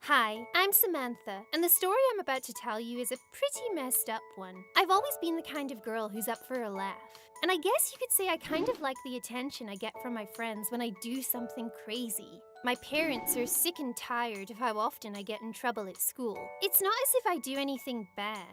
Hi, I'm Samantha, and the story I'm about to tell you is a pretty messed up one. I've always been the kind of girl who's up for a laugh, and I guess you could say I kind of like the attention I get from my friends when I do something crazy. My parents are sick and tired of how often I get in trouble at school. It's not as if I do anything bad,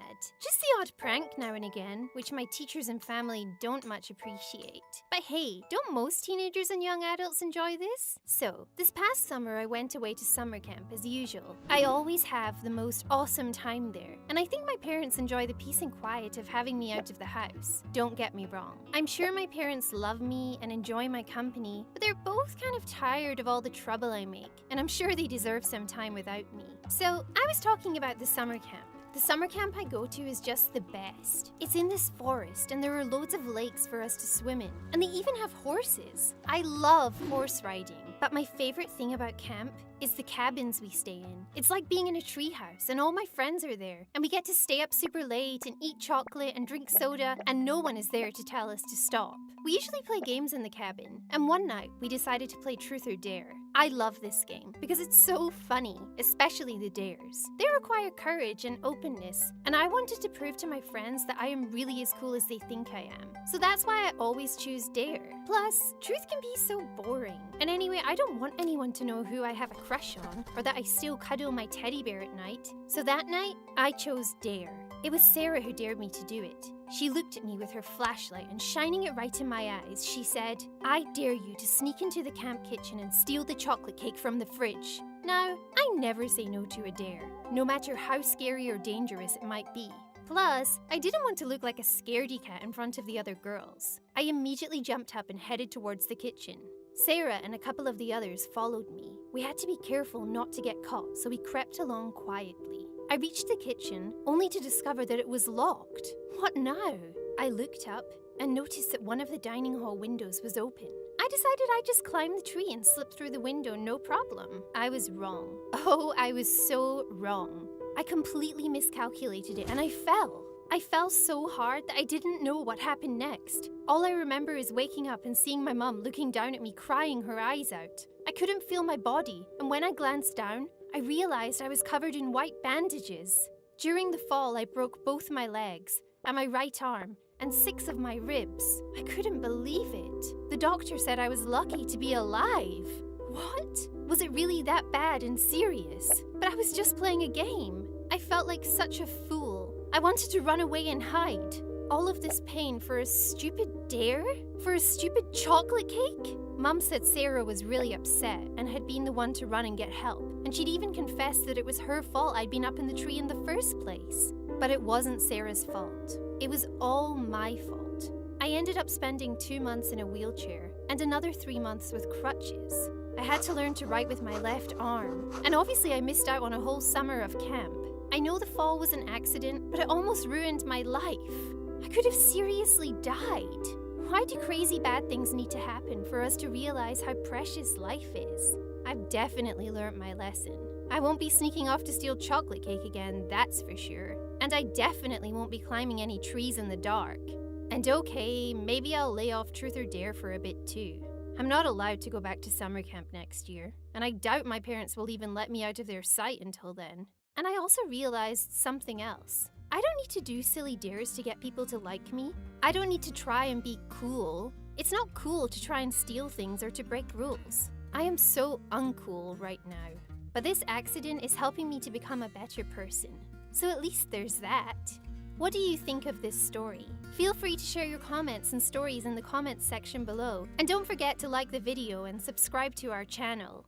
just the odd prank now and again, which my teachers and family don't much appreciate. But hey, don't most teenagers and young adults enjoy this? So, this past summer I went away to summer camp as usual. I always have the most awesome time there, and I think my parents enjoy the peace and quiet of having me out of the house. Don't get me wrong. I'm sure my parents love me and enjoy my company, but they're both kind of tired of all the trouble I make, and I'm sure they deserve some time without me. So, I was talking about the summer camp. The summer camp I go to is just the best. It's in this forest, and there are loads of lakes for us to swim in, and they even have horses. I love horse riding, but my favorite thing about camp is the cabins we stay in. It's like being in a treehouse, and all my friends are there, and we get to stay up super late and eat chocolate and drink soda, and no one is there to tell us to stop. We usually play games in the cabin, and one night we decided to play Truth or Dare. I love this game because it's so funny, especially the dares. They require courage and openness, and I wanted to prove to my friends that I am really as cool as they think I am. So that's why I always choose Dare. Plus, Truth can be so boring. And anyway, I don't want anyone to know who I have a crush on, or that I still cuddle my teddy bear at night. So that night, I chose Dare. It was Sarah who dared me to do it. She looked at me with her flashlight and shining it right in my eyes, she said, "I dare you to sneak into the camp kitchen and steal the chocolate cake from the fridge." Now, I never say no to a dare, no matter how scary or dangerous it might be. Plus, I didn't want to look like a scaredy cat in front of the other girls. I immediately jumped up and headed towards the kitchen. Sarah and a couple of the others followed me. We had to be careful not to get caught, so we crept along quietly. I reached the kitchen, only to discover that it was locked. What now? I looked up and noticed that one of the dining hall windows was open. I decided I'd just climb the tree and slip through the window, no problem. I was wrong. Oh, I was so wrong. I completely miscalculated it and I fell. I fell so hard that I didn't know what happened next. All I remember is waking up and seeing my mum looking down at me, crying her eyes out. I couldn't feel my body, and when I glanced down, I realized I was covered in white bandages. During the fall, I broke both my legs and my right arm and 6 of my ribs. I couldn't believe it. The doctor said I was lucky to be alive. What? Was it really that bad and serious? But I was just playing a game. I felt like such a fool. I wanted to run away and hide. All of this pain for a stupid dare? For a stupid chocolate cake? Mum said Sarah was really upset and had been the one to run and get help, and she'd even confessed that it was her fault I'd been up in the tree in the first place. But it wasn't Sarah's fault. It was all my fault. I ended up spending 2 months in a wheelchair and another 3 months with crutches. I had to learn to write with my left arm, and obviously I missed out on a whole summer of camp. I know the fall was an accident, but it almost ruined my life. I could have seriously died. Why do crazy bad things need to happen for us to realize how precious life is? I've definitely learned my lesson. I won't be sneaking off to steal chocolate cake again, that's for sure. And I definitely won't be climbing any trees in the dark. And okay, maybe I'll lay off Truth or Dare for a bit too. I'm not allowed to go back to summer camp next year, and I doubt my parents will even let me out of their sight until then. And I also realized something else. I don't need to do silly dares to get people to like me. I don't need to try and be cool. It's not cool to try and steal things or to break rules. I am so uncool right now. But this accident is helping me to become a better person. So at least there's that. What do you think of this story? Feel free to share your comments and stories in the comments section below. And don't forget to like the video and subscribe to our channel.